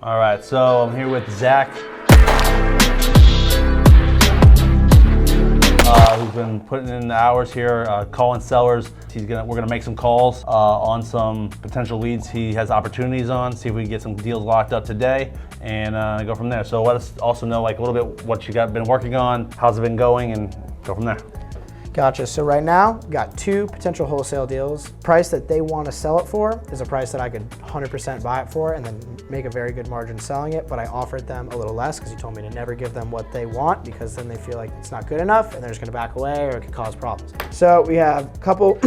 All right, so I'm here with Zach. Who's been putting in the hours here, calling sellers. We're gonna make some calls on some potential leads he has opportunities on, see if we can get some deals locked up today, and go from there. So let us also know like a little bit what you been working on, how's it been going, and go from there. Gotcha. So right now, got 2 potential wholesale deals. Price that they want to sell it for is a price that I could 100% buy it for and then make a very good margin selling it, but I offered them a little less because you told me to never give them what they want because then they feel like it's not good enough and they're just going to back away or it could cause problems. So we have a couple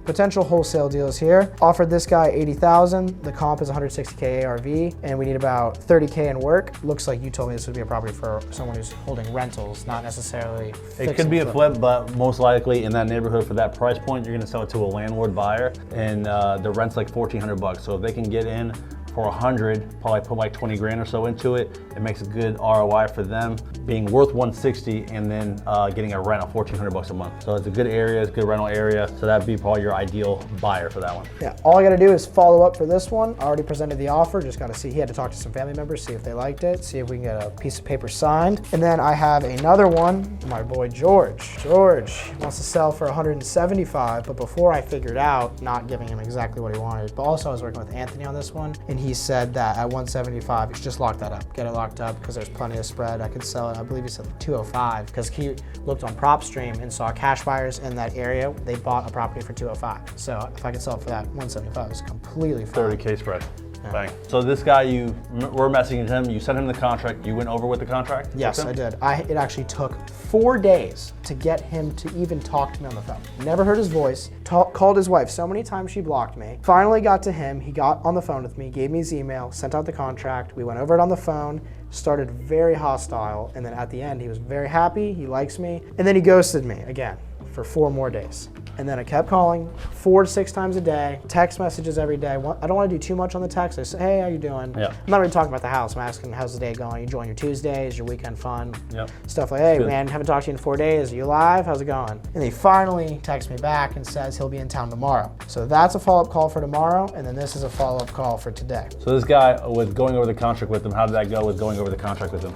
potential wholesale deals here. Offered this guy $80,000. The comp is 160K ARV, and we need about 30K in work. Looks like you told me this would be a property for someone who's holding rentals, not necessarily It could be a flip, but most likely in that neighborhood for that price point, you're gonna sell it to a landlord buyer, and the rent's like $1,400. So if they can get in for 100, probably put like 20 grand or so into it, it makes a good ROI for them, being worth 160 and then getting a rent of $1,400 a month. So it's a good area, it's a good rental area. So that'd be probably your ideal buyer for that one. Yeah, all I gotta do is follow up for this one. I already presented the offer, just gotta see, he had to talk to some family members, see if they liked it, see if we can get a piece of paper signed. And then I have another one, my boy George. George wants to sell for 175, but before I figured out not giving him exactly what he wanted, but also I was working with Anthony on this one, and he said that at 175, you should just lock that up, get it locked up, because there's plenty of spread. I could sell it, I believe he said 205, because he looked on PropStream and saw cash buyers in that area. They bought a property for 205. So if I could sell it for that 175, it's completely fine. 30K spread. Yeah. Bang. So this guy, you were messaging him, you sent him the contract, you went over with the contract? Yes, I did. It actually took 4 days to get him to even talk to me on the phone. Never heard his voice, called his wife so many times she blocked me. Finally got to him, he got on the phone with me, gave me his email, sent out the contract, we went over it on the phone, started very hostile, and then at the end he was very happy, he likes me, and then he ghosted me again for 4 more days. And then I kept calling 4 to 6 times a day, text messages every day. I don't want to do too much on the text. I say, hey, how you doing? Yeah. I'm not really talking about the house. I'm asking, how's the day going? You enjoying your Tuesdays, your weekend fun? Yep. Stuff like, hey, man, haven't talked to you in 4 days. Are you live? How's it going? And he finally texts me back and says he'll be in town tomorrow. So that's a follow-up call for tomorrow, and then this is a follow-up call for today. So this guy, with going over the contract with him, how did that go with going over the contract with him?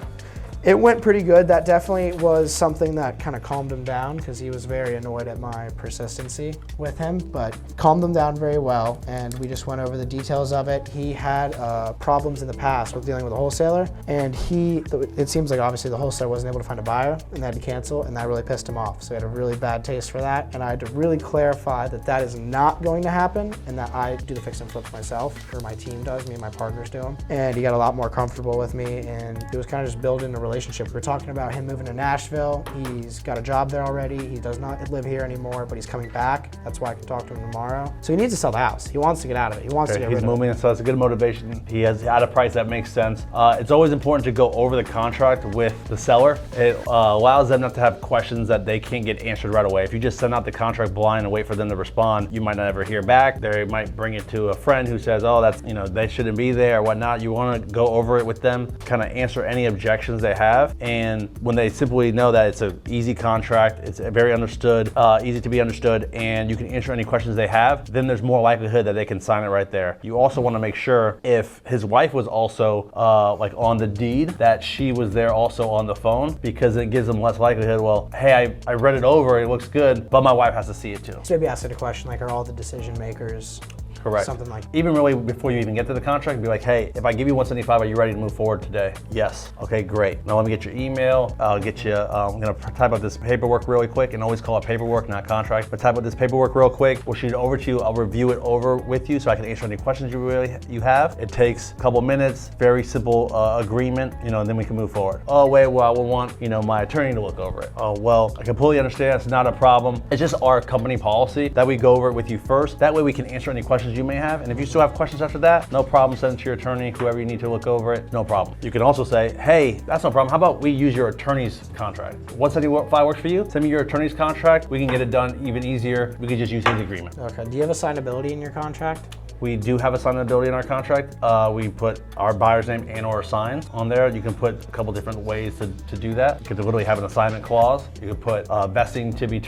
It went pretty good. That definitely was something that kind of calmed him down because he was very annoyed at my persistency with him, but calmed him down very well. And we just went over the details of it. He had problems in the past with dealing with a wholesaler, and it seems like obviously the wholesaler wasn't able to find a buyer and they had to cancel, and that really pissed him off. So he had a really bad taste for that. And I had to really clarify that that is not going to happen and that I do the fix and flips myself, or my team does, me and my partners do them. And he got a lot more comfortable with me, and it was kind of just building a relationship. We were talking about him moving to Nashville. He's got a job there already. He does not live here anymore, but he's coming back. That's why I can talk to him tomorrow. So he needs to sell the house. He wants to get out of it. He wants to get rid of it. He's moving, so it's a good motivation. He has at a price that makes sense. It's always important to go over the contract with the seller. It allows them not to have questions that they can't get answered right away. If you just send out the contract blind and wait for them to respond, you might not ever hear back. They might bring it to a friend who says, oh, that's, they shouldn't be there or whatnot. You want to go over it with them, kind of answer any objections they have. And when they simply know that it's an easy contract, it's very understood, easy to be understood, and you can answer any questions they have, then there's more likelihood that they can sign it right there. You also want to make sure if his wife was also like on the deed, that she was there also on the phone, because it gives them less likelihood, well, hey, I read it over, it looks good, but my wife has to see it too. So maybe ask it a question like, are all the decision makers correct? Something like even really before you even get to the contract, be like, hey, if I give you 175, are you ready to move forward today? Yes. Okay, great. Now let me get your email. I'll get you, I'm gonna type up this paperwork really quick, and always call it paperwork, not contract, but type up this paperwork real quick. We'll shoot it over to you. I'll review it over with you so I can answer any questions you have. It takes a couple minutes, very simple agreement, and then we can move forward. Oh, wait, well, I will want, my attorney to look over it. Oh, well, I completely understand. It's not a problem. It's just our company policy that we go over it with you first. That way we can answer any questions you may have. And if you still have questions after that, no problem. Send it to your attorney, whoever you need to look over it, no problem. You can also say, hey, that's no problem. How about we use your attorney's contract? 175 works for you? Send me your attorney's contract. We can get it done even easier. We can just use his agreement. Okay. Do you have assignability in your contract? We do have assignability in our contract. We put our buyer's name and or sign on there. You can put a couple different ways to do that. You could literally have an assignment clause. You could put vesting to be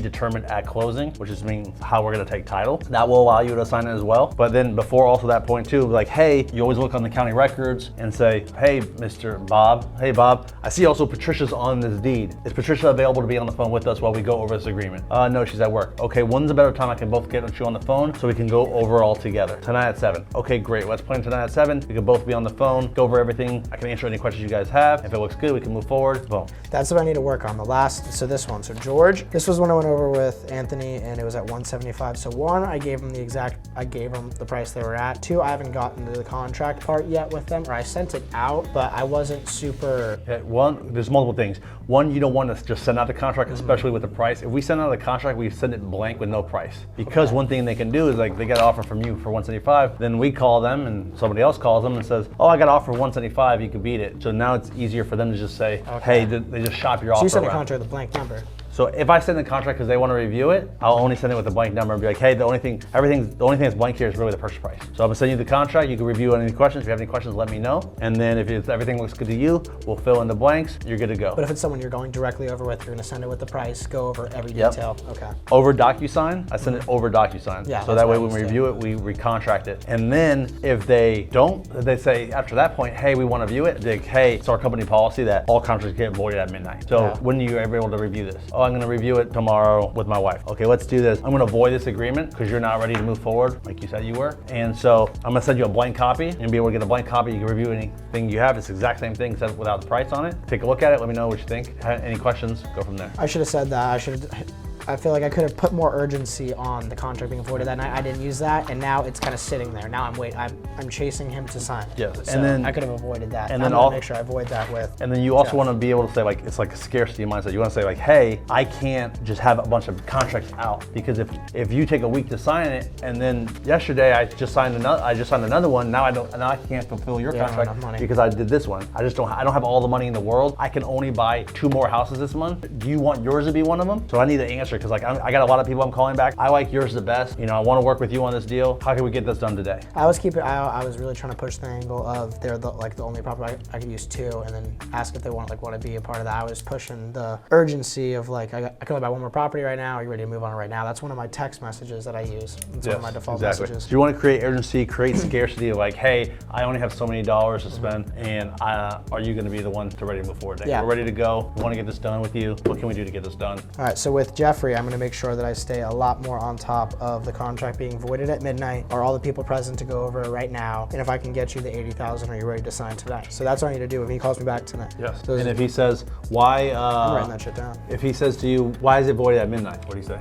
determined at closing, which just means how we're gonna take title. That will allow you to assign it as well. But then before also that point too, like, hey, you always look on the county records and say, hey, Mr. Bob, hey Bob, I see also Patricia's on this deed. Is Patricia available to be on the phone with us while we go over this agreement? No, she's at work. Okay, when's a better time I can both get you on the phone so we can go over all together? Tonight at 7. Okay, great. Let's plan tonight at 7. We can both be on the phone, go over everything. I can answer any questions you guys have. If it looks good, we can move forward. Boom. That's what I need to work on. So this one. So George, this was when I went over with Anthony and it was at 175. So one, I gave him the price they were at. Two, I haven't gotten to the contract part yet with them, or I sent it out, but I wasn't super. One, there's multiple things. One, you don't want to just send out the contract, especially with the price. If we send out the contract, we send it blank with no price. Because one thing they can do is like they get an offer from you for 175, then we call them and somebody else calls them and says, oh, I got an offer for 175, you can beat it. So now it's easier for them to just say, hey, they just shop your offer. So you send a around. contract with a blank number. So if I send the contract because they want to review it, I'll only send it with a blank number and be like, hey, the only thing that's blank here is really the purchase price. So I'm gonna send you the contract. You can review any questions. If you have any questions, let me know. And then if everything looks good to you, we'll fill in the blanks. You're good to go. But if it's someone you're going directly over with, you're gonna send it with the price, go over every detail. Okay. Over DocuSign, I send it over DocuSign. Yeah. So that way when we review it, we recontract it. And then if they don't, they say after that point, hey, we want to view it. They, hey, it's our company policy that all contracts get voided at midnight. So when are you ever able to review this? Oh, I'm gonna review it tomorrow with my wife. Okay, let's do this. I'm gonna void this agreement because you're not ready to move forward like you said you were. And so I'm gonna send you a blank copy and be able to get a blank copy. You can review anything you have. It's the exact same thing except without the price on it. Take a look at it. Let me know what you think. Any questions? Go from there. I should have said that. I feel like I could have put more urgency on the contract being voided that night. I didn't use that, and now it's kind of sitting there. Now I'm chasing him to sign. Yes, so and then I could have avoided that. And I'm then gonna make sure I avoid that with. And then you also want to be able to say, like, it's like a scarcity mindset. You want to say like, hey, I can't just have a bunch of contracts out because if you take a week to sign it, and then yesterday I just signed another one. Now I can't fulfill your contract because I did this one. I don't have all the money in the world. I can only buy 2 more houses this month. Do you want yours to be one of them? So I need to answer because like I got a lot of people I'm calling back. I like yours the best. You know, I want to work with you on this deal. How can we get this done today? I was really trying to push the angle of they're the only property I could use 2, and then ask if they want to be a part of that. I was pushing the urgency of like I can only buy 1 more property right now. Are you ready to move on right now? That's one of my text messages that I use. It's one of my default messages. So you want to create urgency, create scarcity of like, hey, I only have so many dollars to spend, and are you going to be the one to ready to move forward? Today? Yeah. We're ready to go. We want to get this done with you. What can we do to get this done? All right. So with Jeffrey, I'm going to make sure that I stay a lot more on top of the contract being voided at midnight. Are all the people present to go over it right now? And if I can get you the 80,000, are you ready to sign tonight? So that's what I need to do if he calls me back tonight. Yes. So and if he says, why? I'm writing that shit down. If he says to you, why is it voided at midnight? What do you say?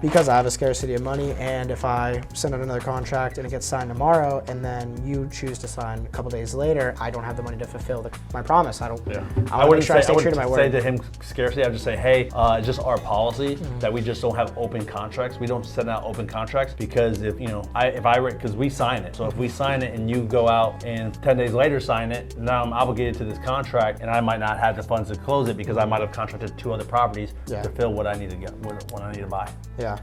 Because I have a scarcity of money, and if I send out another contract and it gets signed tomorrow, and then you choose to sign a couple days later, I don't have the money to fulfill my promise. I wouldn't say to him scarcity. I'd just say, hey, it's just our policy that we just don't have open contracts. We don't send out open contracts because because we sign it. So if we sign it and you go out and 10 days later sign it, now I'm obligated to this contract, and I might not have the funds to close it because I might have contracted 2 other properties to fill what I need to get, what I need to buy. Yeah.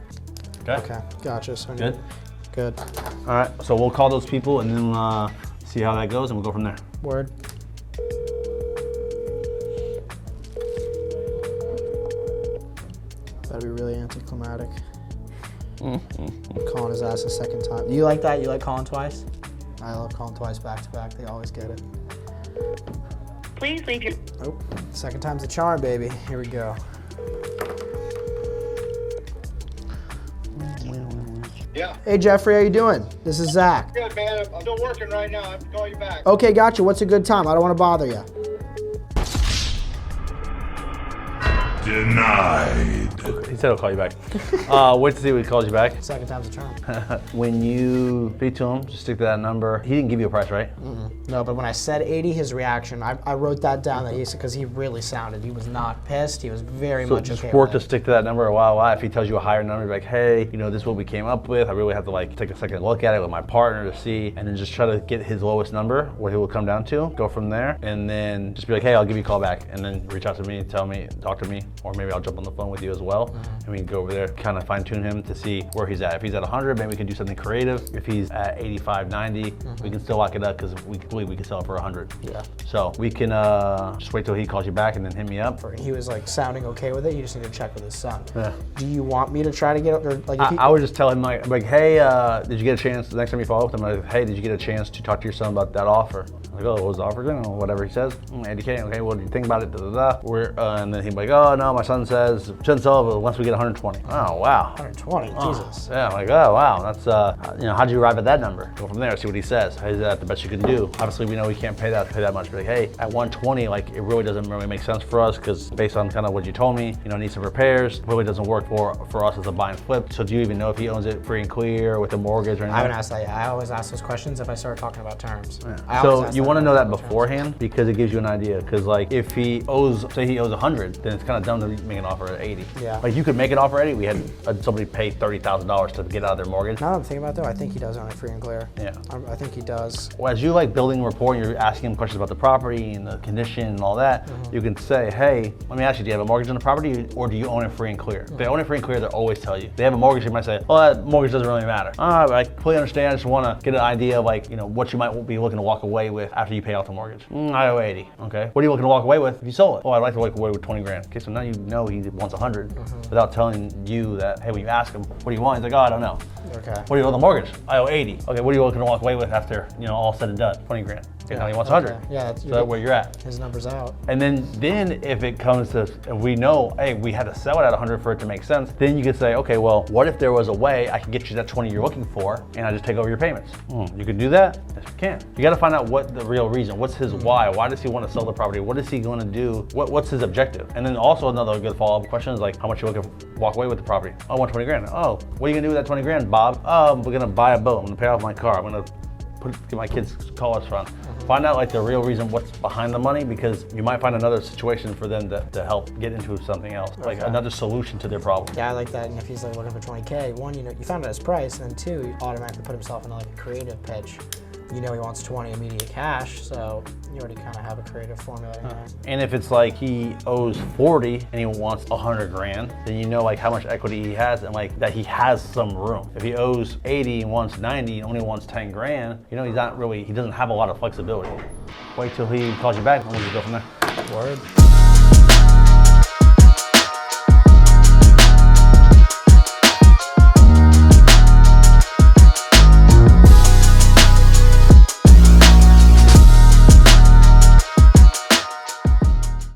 Okay. Gotcha. So good. Good. All right. So we'll call those people and then see how that goes, and we'll go from there. Word. That'd be really anticlimactic. Calling his ass a second time. Do you like that? You like calling twice? I love calling twice back to back. They always get it. Please leave your. Oh, second time's the charm, baby. Here we go. Yeah. Hey Jeffrey, how you doing? This is Zach. Good, man. I'm still working right now. I have to call you back. Okay, gotcha. What's a good time? I don't want to bother you. Denied. He said he'll call you back. Wait to see when he calls you back. Second time's a charm. When you speak to him, just stick to that number. He didn't give you a price, right? No, but when I said 80, his reaction, I wrote that down that because he really sounded, he was not pissed. He was very much just okay work with to it. stick to that number a while. If he tells you a higher number, be like, hey, this is what we came up with. I really have to take a second look at it with my partner to see, and then just try to get his lowest number, what he will come down to, go from there, and then just be like, hey, I'll give you a call back, and then reach out to me, talk to me, or maybe I'll jump on the phone with you as well, and we can go over there, kind of fine tune him to see where he's at. If he's at 100, maybe we can do something creative. If he's at 85, 90, we can still lock it up because we believe we can sell it for 100. Yeah. So we can just wait till he calls you back and then hit me up. He was like sounding okay with it. You just need to check with his son. Yeah. Do you want me to try to get, or like if he, I would just tell him like, hey, did you get a chance, the next time you follow up with him, like, hey, did you get a chance to talk to your son about that offer? I'm like, oh, what was the offer again? Or whatever he says. 80K, okay, what do you think about it? And then he'd be like, oh no, my son says, shouldn't sell it, but once we get 120. Oh, wow. 120, Jesus. Yeah, I'm like, oh, wow, that's, how'd you arrive at that number? Go from there, see what he says. Is that the best you can do? Obviously, we know we can't pay that much, but like, hey, at 120, like, it really doesn't really make sense for us because based on kind of what you told me, needs some repairs, it really doesn't work for us as a buy and flip. So do you even know if he owns it free and clear with a mortgage or anything? I haven't asked that yet. I always ask those questions if I start talking about terms. Yeah. So you want to know that beforehand because it gives you an idea. Because like if he owes, say he owes 100, then it's kind of dumb to make an offer at 80. Yeah. Like you could make an offer at 80. We had somebody pay $30,000 to get out of their mortgage. Now that I'm thinking about it though, I think he does own it free and clear. Yeah. I think he does. Well, as you like building rapport and you're asking him questions about the property and the condition and all that, you can say, hey, let me ask you, do you have a mortgage on the property or do you own it free and clear? If they own it free and clear, they'll always tell you. If they have a mortgage, they might say, well, that mortgage doesn't really matter. I completely understand. I just want to get an idea of like, what you might be looking to walk away with after you pay off the mortgage. I owe 80. Okay. What are you looking to walk away with if you sold it? Oh, I'd like to walk away with 20 grand. Okay, so now you know he wants 100 without telling you that, hey, when you ask him, what do you want? He's like, oh, I don't know. Okay. What do you owe the mortgage? I owe 80. Okay, what are you looking to walk away with after, all said and done? 20 grand. Okay, now he wants 100. Yeah, so that's where you're at. His number's out. And then if it comes to, if we know, hey, we had to sell it at 100 for it to make sense, then you could say, okay, well, what if there was a way I could get you that 20 you're looking for and I just take over your payments? You can do that? Yes, you can. You got to find out what the real reason, what's his why? Why does he want to sell the property? What is he going to do? What's his objective? And then also another good follow-up question is like, how much you looking to walk away with the property? Oh, I want 20 grand. Oh, what are you going to do with that 20 grand, Bob? Oh, we're going to buy a boat. I'm going to pay off my car. I'm going to get my kids' college fund. Find out like the real reason what's behind the money because you might find another situation for them to help get into something else, like another solution to their problem. Yeah, I like that. And if he's like looking for 20K, one, you found out his price, and then two, you automatically put himself into like a creative pitch. He wants 20 immediate cash, so you already kind of have a creative formula in there. And if it's like he owes 40 and he wants 100 grand, then you know like how much equity he has and like that he has some room. If he owes 80 and wants 90 and only wants 10 grand, he doesn't have a lot of flexibility. Wait till he calls you back and we'll just go from there. Word.